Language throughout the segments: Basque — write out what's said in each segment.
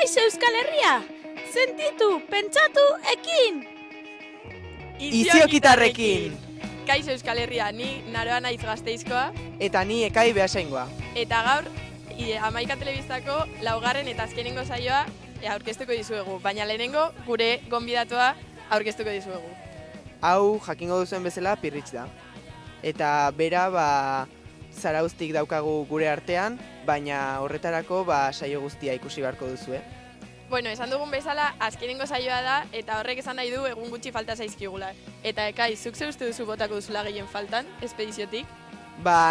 Kaixo Euskal Herria! Sentitu, pentsatu, ekin! Izio gitarrekin! Kaixo Euskal Herria, ni Naroa naiz Gasteizkoa. Eta ni Ekai Beasaingoa. Eta gaur, Hamaika Telebistako laugarren eta azkenengo saioa aurkeztuko dizuegu. Baina lehenengo, gure gonbidatua aurkeztuko dizuegu. Hau, jakingo duzuen bezala, Pirritx da. Eta bera, zarauztik daukagu gure artean, baina horretarako saio guztia ikusi beharko duzue. Bueno, esan dugun bezala, azkenengo saioa da, eta horrek esan nahi du egun gutxi falta zaizkigula. Eta Ekai, zuk ze uste duzu botako duzula gehien faltan, espediziotik?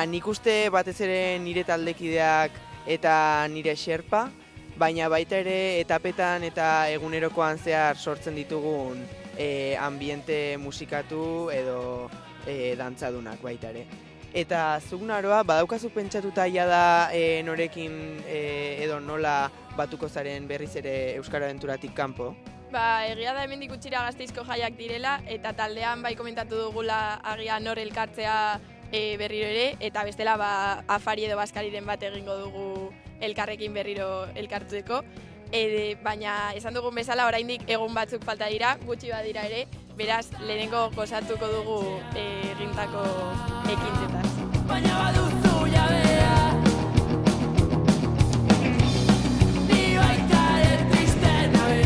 Nik uste batez ere nire taldekideak eta nire xerpa, baina baita ere etapetan eta egunerokoan zehar sortzen ditugun ambiente musikatu edo dantzadunak baita ere. Eta zuk Naroa, badaukazu pentsatuta da norekin edo nola batuko zaren berriz ere Euskara Abenturatik kanpo? Egia da hemendik gutxira Gasteizko jaiak direla, eta taldean komentatu dugula agian nor elkartzea berriro ere, eta bestela afari edo baskariren bat egingo dugu elkarrekin berriro elkartzeko. Baina esan dugun bezala oraindik egun batzuk falta dira, gutxi badira ere, beraz lehenengo gozatuko dugu egindako ekintzetaz. Baina baduzu jabea, ni baita ere triste nabe.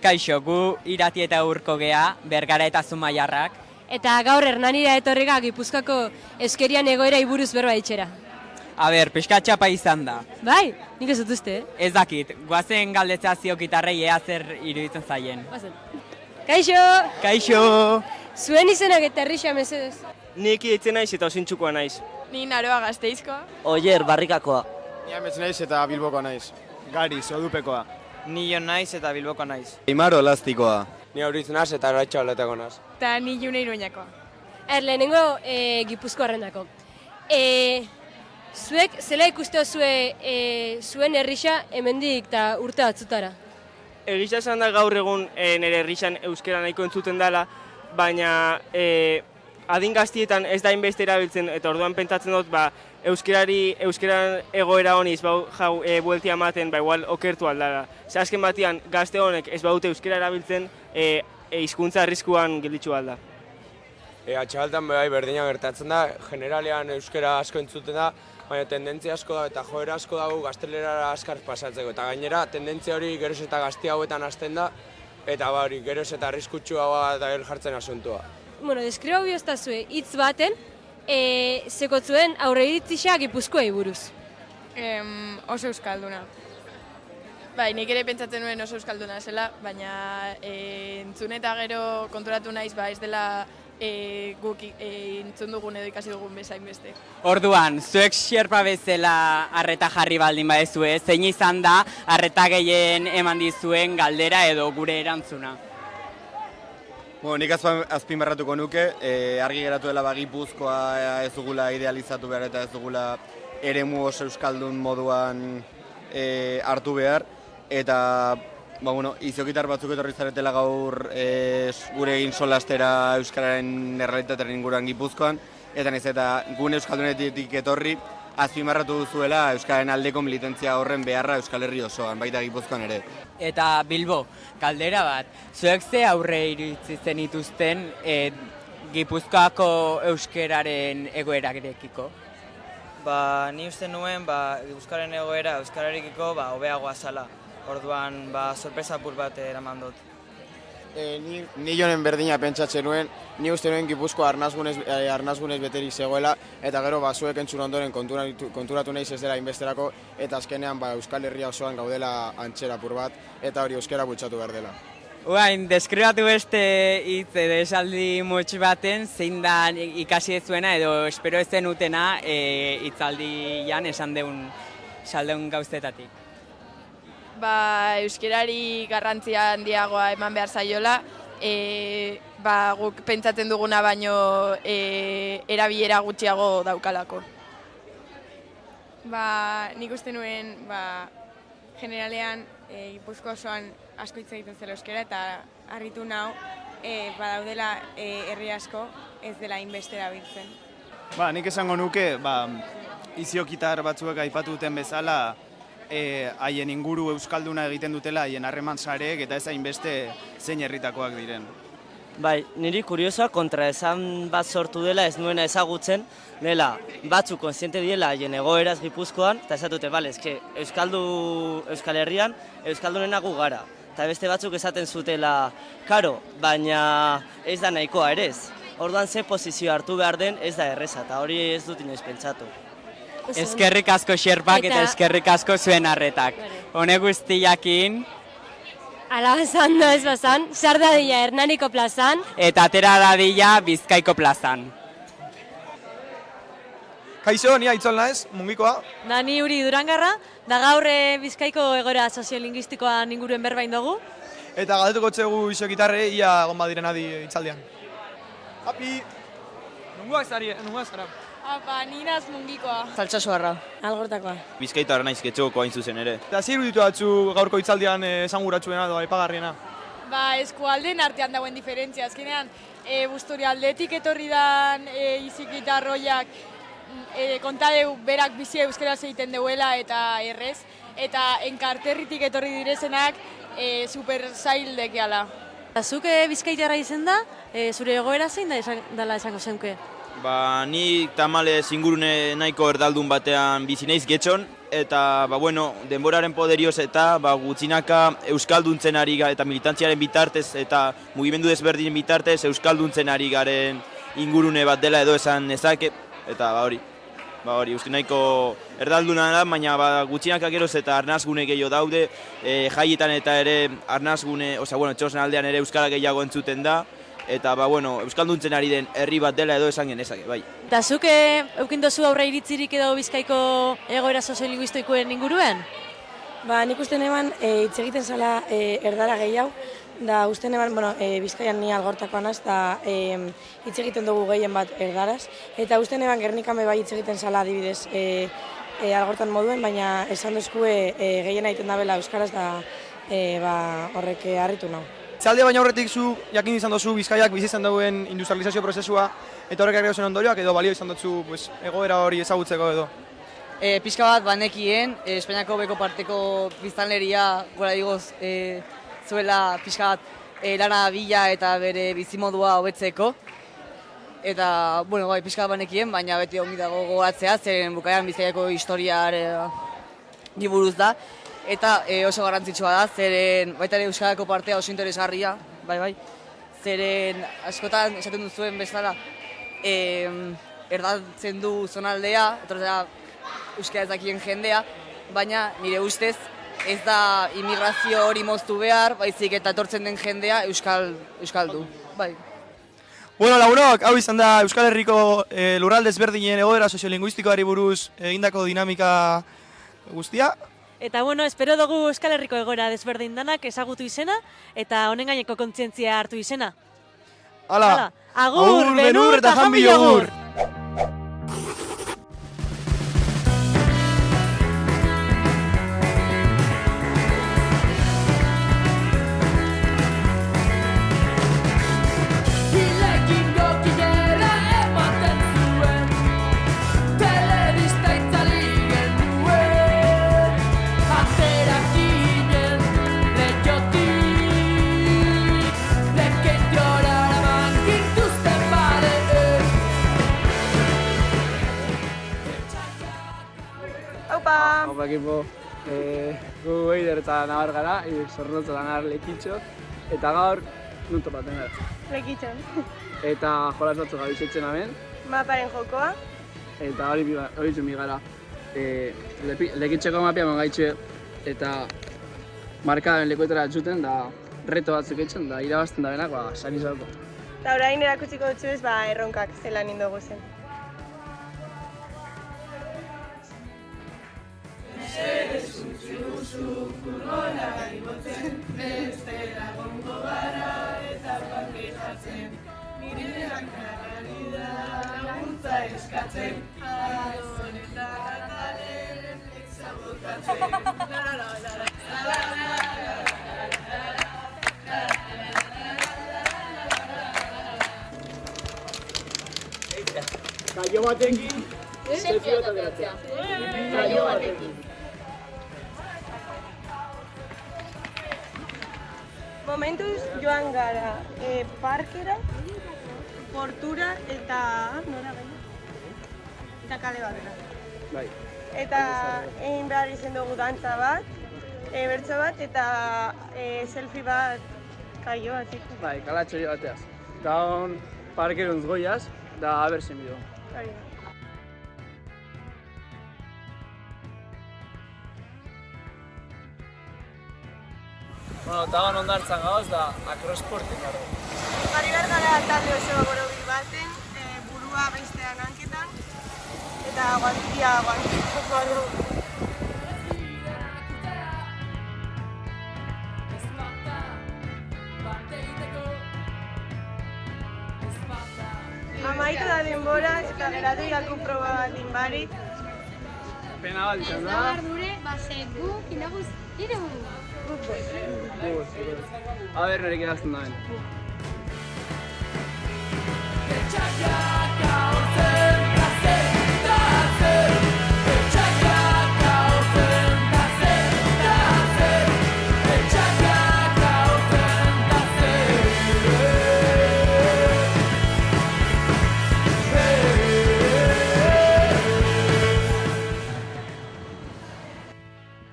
Kaixo, gu Irati eta Urko gea, Bergara eta Zumaiarrak. Eta gaur Hernanira etorrega Gipuzkoako euskerian egoera buruz berba itxera. Pixka txapa izan da. Bai, nik ez dut uste, Ez dakit, guazen galdetzea zio gitarrei ea zer iruditzen zaien. Bazen. Kaixo! Kaixo! Zuen izenak eta herrixa mesedez. Nik itzen naiz eta osintxukoa naiz. Ni Naroa Gasteizkoa. Oier, Barrikakoa. Ni Amets naiz eta Bilboko naiz. Gariz, Odupekoa. Ni Jon naiz eta Bilboko naiz. Imaro Elastikoa. Ni Auritz naz eta Arratxa Oletako naz. Eta ni June Iruñakoa. Lehenengo Gipuzko arrendako. Zuek zela ikuste zue zuen herrixa hemendik eta urte batzutara? Egisa esan da gaur egun nire herrixan euskera nahiko entzuten dela, baina adin gaztietan ez da inbeste erabiltzen, eta orduan pentsatzen dut euskeran egoera honiz bueltia ematen, igual okertu aldara. Azken batian gazte honek ez baute euskera erabiltzen, hizkuntza arriskuan gelditzu alda. Atxabaltan berdina gertatzen da, generalean euskera asko entzuten da, baina tendentzia asko da eta joera asko dago gaztelerara askar pasatzeko. Eta gainera, tendentzia hori geroz eta gazte hauetan hasten da, eta geroz eta arriskutsua da jartzen asuntua. Bueno, deskriba bioztazue hitz baten, zekotzuen aurre iritzisa Gipuzkoei buruz. Oso euskalduna. Bai, nik ere pentsatzen nuen oso euskalduna zela, baina entzun eta gero konturatu naiz ez dela guk entzun dugun edo ikasi dugun bezain beste. Orduan, zuek xerpa bezala arreta jarri baldin badezue, zein izan da arreta gehien eman dizuen galdera edo gure erantzuna? Nik azpimarratuko nuke, argi geratu dela Gipuzkoa ez dugula idealizatu behar eta ez dugula eremu oso euskaldun moduan hartu behar. Eta Iziokitar batzuk etorri zaretela gaur gure egin solastera euskararen errealitatearen inguruan Gipuzkoan, eta nahiz eta gune euskaldunetik etorri, azpimarratu duzuela euskararen aldeko militantzia horren beharra Euskal Herri osoan, baita Gipuzkoan ere. Eta Bilbo, galdera bat, zuek ze aurre iritzi zenituzten Gipuzkoako euskararen egoerarekiko? Ni uste nuen, euskaren egoera euskararekiko hobeagoa zala. Orduan, sorpresa apur bat eraman dut. Ni jonen berdina pentsatzen nuen, ni uste nuen Gipuzko arnazgunez beterik zegoela, eta gero zuek entzun ondoren konturatu nahiz ez dela inbesterako, eta azkenean Euskal Herria osoan gaudela antxera apur bat, eta hori euskara bultzatu behar dela. Oain, deskribatu beste hitz edo esaldi motx baten, zein da ikasi ez zuena edo espero ez zenutena hitzaldian esan deun gauzetatik. Euskerari garrantzia handiagoa eman behar zaiola, guk pentsatzen duguna baino erabilera gutxiago daukalako. Nik uste nuen, generalean, Gipuzko osoan asko hitz egiten zela euskera, eta harritu nau, badaudela herri asko ez dela inbeste erabiltzen. Nik esango nuke, iziokitar batzuek aipatu duten bezala, haien inguru euskalduna egiten dutela haien harreman sareek eta ez hainbeste zein herritakoak diren. Niri kuriosoa kontraesan bat sortu dela ez nuena ezagutzen, dela batzuk kontziente diela haien egoeraz Gipuzkoan, eta esatute, Euskal Herrian euskaldunena gu gara. Eta beste batzuk esaten zutela, karo, baina ez da nahikoa ere ez. Orduan ze posizio hartu behar den ez da erreza, eta hori ez dut inoiz pentsatu. Eskerrik asko xerpak eta eskerrik asko zuen arretak. Hone guztiakin. Ala bazan da ez bazan, zer dadila Hernaniko plazan. Eta atera dadila Bizkaiko plazan. Kaixo, ni Aitzol naiz, Mungikoa. Da ni Uri Durangarra, da gaur Bizkaiko egoera soziolinguistikoan inguruen berbain dugu. Eta galdetuko txegu isokitarre, ia egon badiren adi itzaldian. Api! Nunguak zara? Ni naz Mungikoa. Zaltsasoarra. Algortakoa. Bizkaitar naiz getxoko hain zuzen ere. Eta zer ditu batzu gaurko itzaldian esanguratsuena edo aipagarriena? Eskualdeen artean dagoen diferentzia. Azkenean, Busturialdetik etorri dan izikitar roiak kontadeu berak bizi euskaraz egiten deuela eta errez. Eta enkarterritik etorri direzenak super zail dekeala. Zuk Bizkaitarra izen da, zure egoera zein dela esango zenke? Ni tamalez ingurune nahiko erdaldun batean bizi naiz Getxon, eta denboraren poderioz eta gutxinaka euskalduntzen ari eta militantziaren bitartez eta mugimendu desberdinen bitartez euskalduntzen ari garen ingurune bat dela edo esan nezake, eta hori uste nahiko erdalduna da, baina gutxinaka geroz eta arnazgune gehiago daude, jaietan eta ere arnazgune, txosen aldean ere euskara gehiago entzuten da, eta euskalduntzen ari den herri bat dela edo esan genezake, bai. Eta zuk eukindozu aurre iritzirik edo Bizkaiko egoera soziolinguistikoen inguruen? Nik uste neban hitz egiten zala erdara gehiago, da uste neban, Bizkaian ni Algortakoa naz, eta hitz egiten dugu gehien bat erdaraz, eta uste neban Gernikan bai hitz egiten zala adibidez Algortan moduen, baina esan duzkue gehien egiten dabela euskaraz, da horrek harritu nau. Itzaldia baina horretik zu jakin izan dozu Bizkaiak bizi izan duen industrializazio prozesua eta horrek erregazen ondorioak edo balio izan dutzu egoera hori ezagutzeko edo? Pixka bat banekien, Espainiako beko parteko biztanleria, gora digoz, zuela pixka bat lana bila eta bere bizimodua hobetzeko. Eta, pixka bat banekien, baina beti ongi dago gogoratzea, zeren bukaeran Bizkaiako historia buruz da. Eta oso garrantzitsua da, zeren baita ere Euskarako partea oso interesgarria, zeren askotan esaten duzuen bezala erdatzen du zonaldea, euskara ez dakien jendea, baina nire ustez ez da immigrazio hori moztu behar, baizik eta etortzen den jendea euskaldu. Lagunok, hau izan da Euskal Herriko lurralde ezberdinen egoera soziolinguistikoari buruz egindako dinamika guztia. Eta espero dugu Euskal Herriko egoera desberdin danak ezagutu izena eta honen gaineko kontzientzia hartu izena. Hala, agur, benur eta jan bilogur! ekipo, gu Eider eta Nabar gara, Zornotza eta Nabar Lekitxo, eta gaur nun topaten gara. Lekitxon. Eta jolas batzuk gabizetzen hemen, Maparen jokoa. eta hori zumi gara. Lekitxeko mapia mangaitxe eta markaden lekuetara atzuten, da reto batzuk etxen, da irabazten da benak, sari zauko. Eta orain erakutsiko dutzu ez, erronkak zelan indogu zen. Kaio batekin, selfie bat ateratzea. Kaio batekin. Momentuz joan gara parkera, portura eta nora gaina? Eta kale batera. Bai. Eta egin behar izen dugu dantza bat, bertso bat eta selfie bat kaio batik. Bai, kalatxori bateaz. Eta hon parkeruntz goiaz, da abertzen bideo. Hori da. Bueno, eta hon ondartzan gauz da akrosportik gara. Bari behar gara talde oso borobil baten, burua bestean hanketan, eta guantia guantiko du. Amaitu da denbora eta geratu iraku proba bat inbarik. Pena bat izan da. Dure, guk indaguz, iregu. A ber, norik erazten da ben.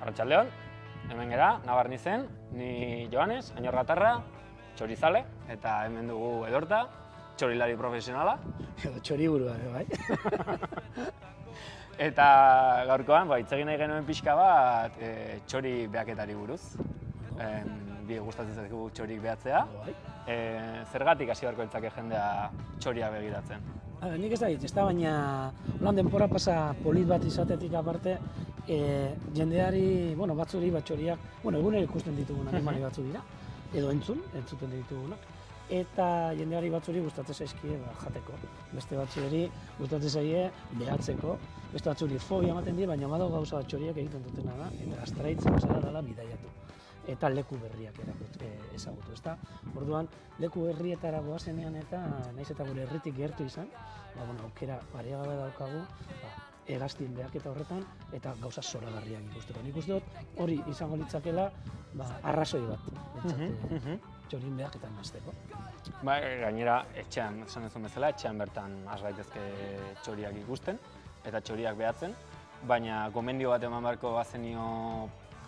Arratsaldeon, hemen gara, Nabarnizen, ni Joanes, Añorgatarra, txorizale, eta hemen dugu Edorta, txorilari profesionala. Edo txoriburua, bai. Eta gaurkoan, hitz egin nahi genuen pixka bat txori behaketari buruz. Bi gustatzen zaigu txorik behatzea. Zergatik hasi beharko litzake jendea txoria begiratzen? Nik ez da ez da, baina holan denbora pasa polit bat izatetik aparte, jendeari, batzuri txoriak, egunero ikusten ditugunak emari batzu dira, edo entzuten ditugunak. Eta jendeari batzuri gustatzen zaizkie jateko. Beste batzuri gustatzen zaie behatzeko, beste batzuri fobia ematen die, baina badago gauza bat txoriak egiten dutena da, eta astraitzen zara dela bidaiatu. Eta leku berriak ezagutu, ezta? Orduan, leku berrietara goazenean eta naiz eta gure herritik gertu izan, aukera paregabe daukagu, hegaztien behaketa horretan eta gauza zoragarriak ikusteko. Nik uste dut hori izango litzakela arrazoi bat, txorien behaketan hasteko. Gainera, etxean, esan duzun bezala, etxean bertan has daitezke txoriak ikusten eta txoriak behatzen, baina gomendio bat eman beharko bazenio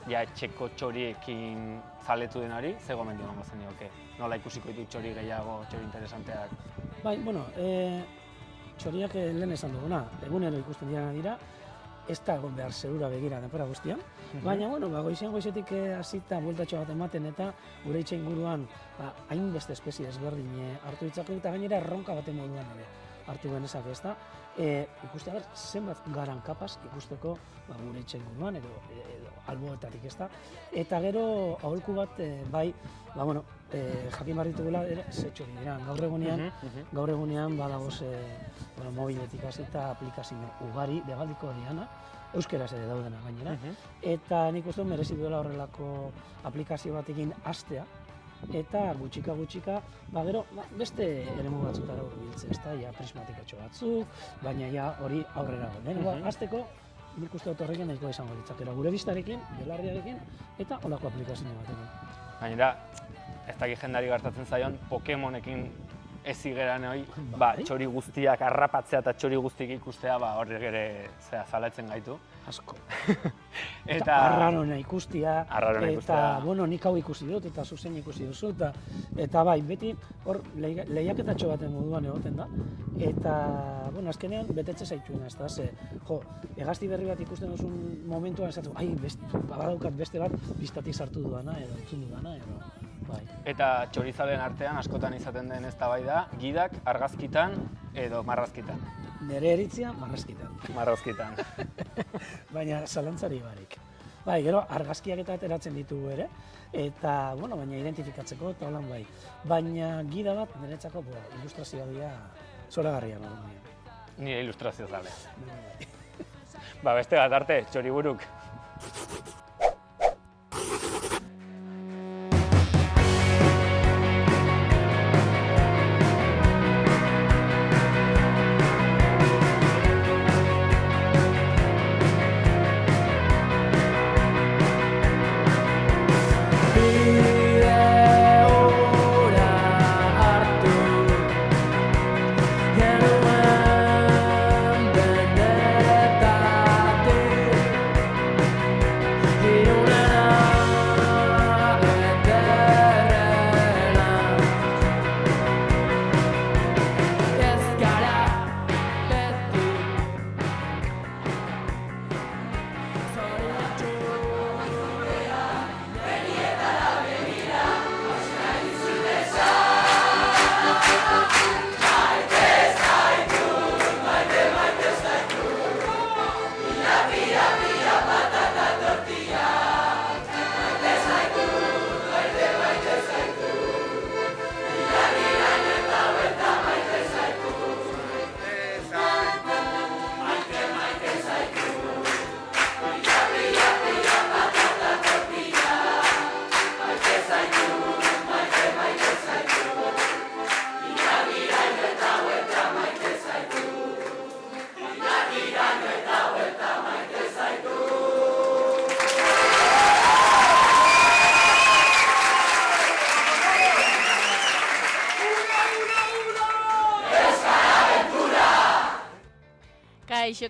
etxeko txoriekin zaletu denari, ze gomendio emango zenioke? Nola ikusiko ditu txori gehiago, txori interesanteak? Txoriak lehen esan duguna, egunero ikusten dira, ez da egon behar zerura begira denbora guztian, baina goizetik hasita bueltatxo bat ematen eta gure itxe inguruan hainbeste espezie ezberdin hartu ditzakegu eta gainera erronka baten moduan ere hartu genezak ez da. Ikusten zenbat garan kapaz ikusteko gure itxe inguruan edo alboetatik ez da. Eta gero aholku bat jakin behar ditugula ze txori dira. Gaur egunean badagoz mobiletik hasita aplikazio ugari begaldiko diana, euskeraz ere daudena gainera. Eta nik uste merezi duela horrelako aplikazio batekin hastea, eta gutxika, gero beste eremu batzutara hurbiltzea, ez da, prismatikatxo batzuk, baina hori aurrera guen. Hasteko, nik uste dut horrekin nahiko izango ditzakera, gure biztarekin, belarriarekin, eta holako aplikazio batekin. Gainera, ez dakit jendari gertatzen zaion, Pokemonekin ez igeran hori, txori guztiak harrapatzea eta txori guztiak ikustea horrek ere zaletzen gaitu. asko. Eta arrarona ikustia, Arrarona ikustea. eta, bueno, nik hau ikusi dut, eta zuzen ikusi duzu, eta bai, beti hor lehiaketatxo baten moduan egoten da, eta, bueno, azkenean betetze zaituena, ez da, jo, hegazti berri bat ikusten duzun momentuan esatu, badaukat beste bat biztatik sartu dudana, edo entzun dudana, edo, bai. Eta txorizaleen artean askotan izaten den eztabaida, gidak argazkitan edo marrazkitan. Nere eritzia, marrazkitan. Marrazkitan. Baina zalantzari barik. Bai, gero argazkiak eta ateratzen ditugu ere, eta, bueno, baina identifikatzeko eta holan bai. Baina gida bat niretzako ilustrazioa dira zoragarria baina. Nire ilustrazio zale. Ba, beste bat arte, txoriburuk.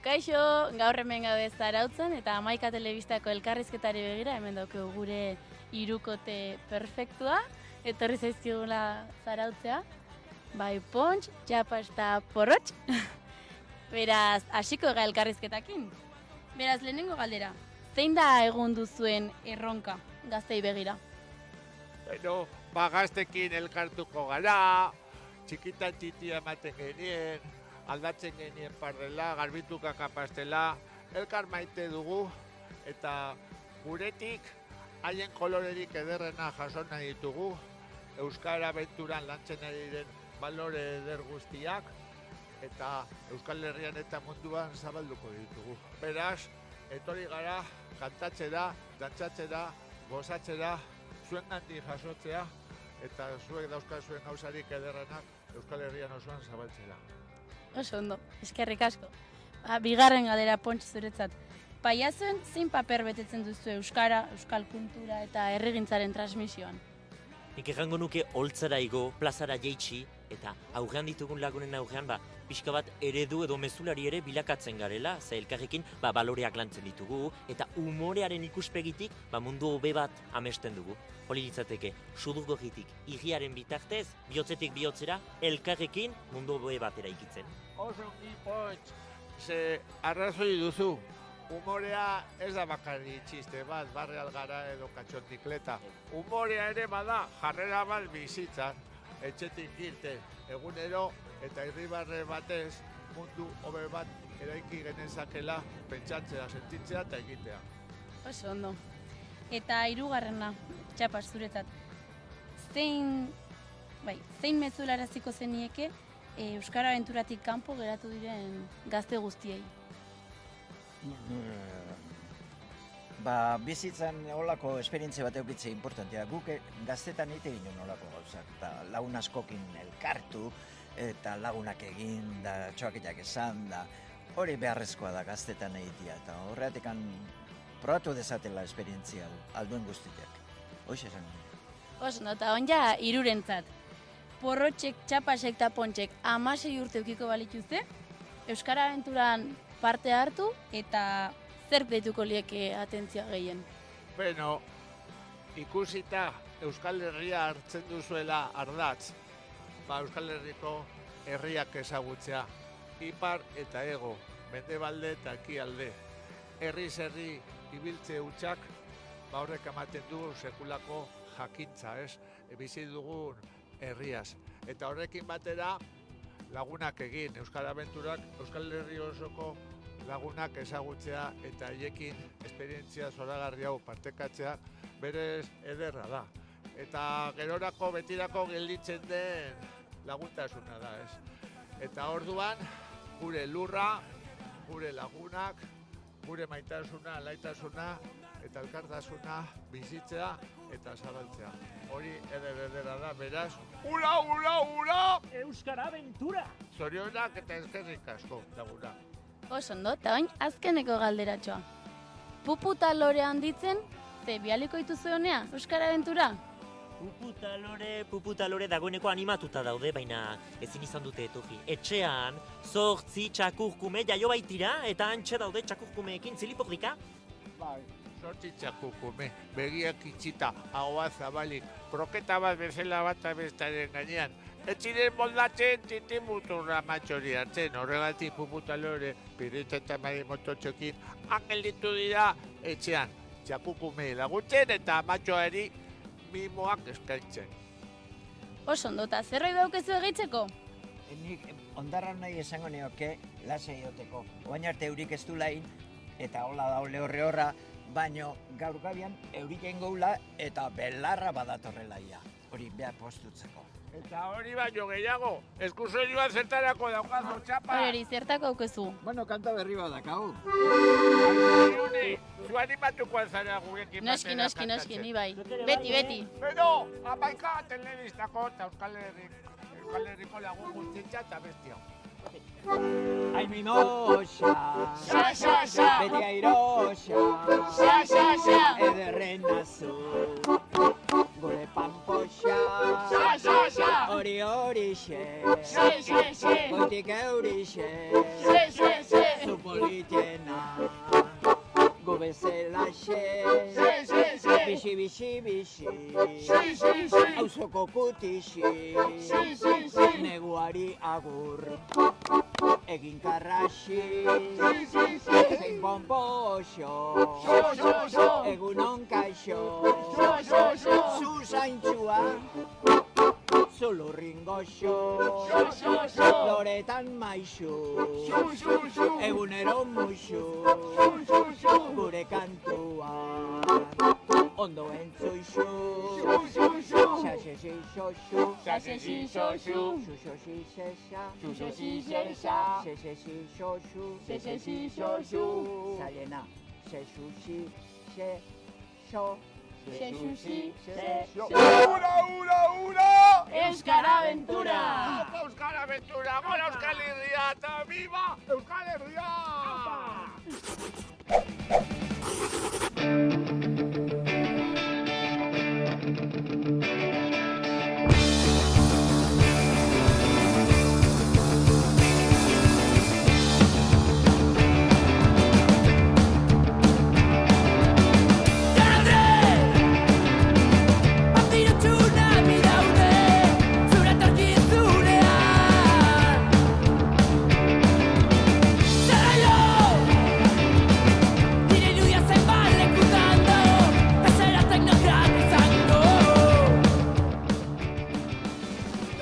Kaixo, gaur hemen gaude Zarautzen eta Hamaika Telebistako elkarrizketari begira hemen daukegu gure hirukote perfektua, etorri zaizkigula Zarautzea, bai Pontx, Txapas eta Porrotx. Beraz, hasiko ga elkarrizketakin. Beraz, lehenengo galdera, zein da egun duzuen erronka gaztei begira? Bueno, gaztekin elkartuko gara, txikitan txitia ematen genien, aldatzen genien pardela, garbituka kapastela, elkar maite dugu, eta guretik haien kolorerik ederrena jaso nahi ditugu, Euskara abenturan lantzen ari diren balore eder guztiak, eta Euskal Herrian eta munduan zabalduko ditugu. Beraz, etorri gara, kantatzera, dantzatzera, gozatzera, zuen gandik jasotzea, eta zuek dauzkazuen gauzarik ederrenak Euskal Herrian osoan zabaltzera. Oso ondo, eskerrik asko. Bigarren galdera Pontx zuretzat. Paiazuen zein paper betetzen duzu Euskara, Euskal kultura eta herrigintzaren transmisioan? Nik errango nuke holtzara igo, plazara jeitsi, eta aurrean ditugun lagunen aurrean, pixka bat eredu edo mezulari ere bilakatzen garela, ze elkarrekin baloreak lantzen ditugu, eta umorearen ikuspegitik mundu hobe bat amesten dugu. Hori litzateke, sudurgorritik irriaren bitartez, bihotzetik bihotzera, elkarrekin mundu hobe bat eraikitzen. Oso ongi Pontx, ze arrazoi duzu, umorea ez da bakarri txiste bat, barreal gara edo katxontikleta. Umorea ere bada jarrera bat bizitzan, etxetik irten, egunero eta irribarre batez mundu hobe bat eraiki genezakela pentsatzea, sentitzea eta egitea. Oso ondo. Eta hirugarrena, Txapas zuretzat, zein mezularaziko zenieke Euskara abenturatik kanpo geratu diren gazte guztiei? Bizitzan holako esperientzia bat eukitzea importantea. Guk gaztetan egite ginen holako gauzak, eta lagun askokin elkartu, eta lagunak egin, da txoaketiak esan, da hori beharrezkoa da gaztetan egitea, eta horretik probatu dezatela esperientzia alduen guztiak. Hoxe esan. Oso, eta onja hirurentzat. Porrotxek, Txapasek eta Pontxek 16 urte eukiko balituzte, Euskara abenturan parte hartu eta zerk deituko lieke atentzioa gehien? Beno, ikusita Euskal Herria hartzen duzuela ardatz, Euskal Herriko herriak ezagutzea, ipar eta ego, mendebalde eta ekialde. Herriz herri ibiltze hutsak, horrek ematen du sekulako jakintza, ez? Bizi dugun herriaz. Eta horrekin batera lagunak egin, Euskal Abenturak, Euskal Herri osoko lagunak ezagutzea eta haiekin esperientzia zoragarri hau partekatzea berez ederra da. Eta gerorako betirako gelditzen den laguntasuna da, ez? Eta orduan, gure lurra, gure lagunak, gure maitasuna, laitasuna eta elkartasuna bizitzea eta zabaltzea. Hori ederra da, beraz, ura, ura, ura! Euskara Abentura! Zorionak eta eskerrik asko, laguna. Oso ondo, eta bain azkeneko galderatxoa. Puputa lore handitzen, ze bialiko dituzu honea, Euskara Abentura? Puputa lore dagoeneko animatuta daude, baina ezin izan dute etorri. Etxean, 8 txakurkume jaio baitira, eta antxe daude txakurkumeekin zilipordika? Bai, 8 txakurkume, begiak itxita, ahoa zabalik, kroketa bat bezala bat abestaren gainean. Etxiren moldatzen titimuturra matxori hartzen, horregatik puputa lore, piritza eta mototxokin, angelditu dira etxean, txakurkume laguntzen eta matxoari mimoak eskaintzen. Oso ondo, eta zerbait daukezu egitzeko? Nik ondarra nahi esango neoke, lasai joteko. Oain arte eurik ez du lain, eta hola da lehorre horra, baino gaur gabian eurik engoula eta belarra badatorrela ia. Hori behar postutzeko. Eta hori baino gehiago, eskusoilua zertarako daukazu, txapa! Hori, zertako daukezu? Bueno, kanta berri bat dakau. Zu animatuko alzarea gurekin Noski, ni bai. Beti. Pero, amaika telebistako eta Euskal Herriko lagun guztitza eta bestia. Ai mimosa, xa, beti airosa, xa, ederren nazu, gure pampoxa, xa, hori xe, xe, goitik eurixe, xe, zu politena, gu bezelaxe, bixi, auzoko kutixi, neguari agur, egin karraxi, zein pompoxo, egunon kaixo, zu zaintxua, zulurrin goxo, loretan maixu, egunero muxu, gure kantuan, ondo entzuixu, xaxexi xoxu, xaxexi xoxu, xuxoxi xexa, xuxoxi xexa, xexexi xoxu, xexexi xoxu, zailena, xexuxi, xexo, xexuxi, Ura! Euskara Abentura! Euskara Abentura, gora Euskal Herria eta viva Euskal Herria!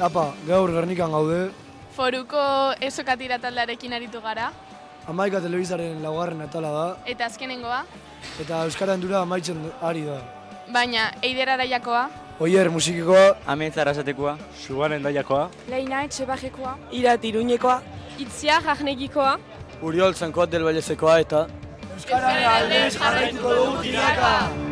Apa, gaur Gernikan gaude. Foruko esokatira taldearekin aritu gara. Amaika telebizaren laugarren atala da. Eta azkenengoa. Eta Euskara Abentura amaitzen ari da. Baina, Eider Araiakoa. Oier musikikoa. Ametz Arrasatekoa. Subanen Daiakoa. Leina Etxebajekoa. Irat Iruñekoa. Itzia Jarnegikoa. Uriol Zankoat del Vallesekoa eta... Euskara aldez jarraituko dugu tiraka!